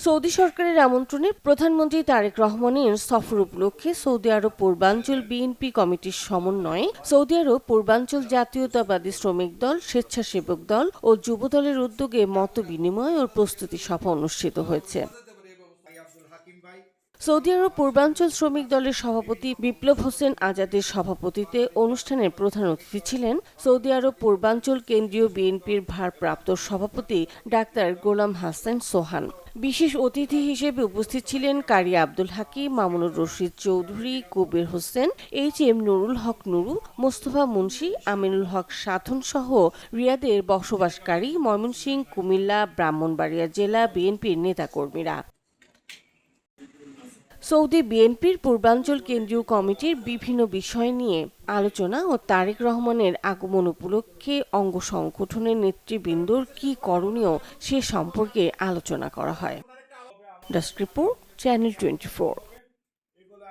Saudi সরকারের আমন্ত্রণে প্রধানমন্ত্রী তারেক রহমানের সফর উপলক্ষে সৌদি আরব পূর্বাঞ্চল বিএনপি কমিটির সমন্বয়ে সৌদি আরব পূর্বাঞ্চল জাতীয়তাবাদী শ্রমিক দল, স্বেচ্ছাসেবক দল ও যুব দলের উদ্যোগে মতবিনিময় ও প্রস্তুতি সভা অনুষ্ঠিত হয়েছে। সৌদি আরব পূর্বাঞ্চল শ্রমিক দলের সভাপতি বিপ্লব হোসেন আজাদের সভাপতিত্বে অনুষ্ঠানের প্রধান অতিথি ছিলেন সৌদি আরব পূর্বাঞ্চল কেন্দ্রীয় বিএনপির ভারপ্রাপ্ত সভাপতি ডাক্তার গোলাম হাসান সোহান। বিশেষ অতিথি হিসেবে উপস্থিত ছিলেন কারি আব্দুল হাকিম, মামুনুর রশিদ চৌধুরী, কবির হোসেন, এইচ.এম. নুরুল হক নুরু, মোস্তফা মুন্সি, আমিনুল হক সাধন সহ রিয়াদের বসবাসকারী ময়মনসিংহ, কুমিল্লা, ব্রাহ্মণবাড়িয়া জেলা বিএনপির নেতাকর্মীরা। সৌদি বিএনপির পূর্বাঞ্চল কেন্দ্রীয় কমিটির বিভিন্ন বিষয় নিয়ে আলোচনা ও তারেক রহমানের আগমন উপলক্ষে অঙ্গ সংগঠনের নেতৃবৃন্দর কী করণীয় সে সম্পর্কে আলোচনা করা হয়। Desk report, channel 24।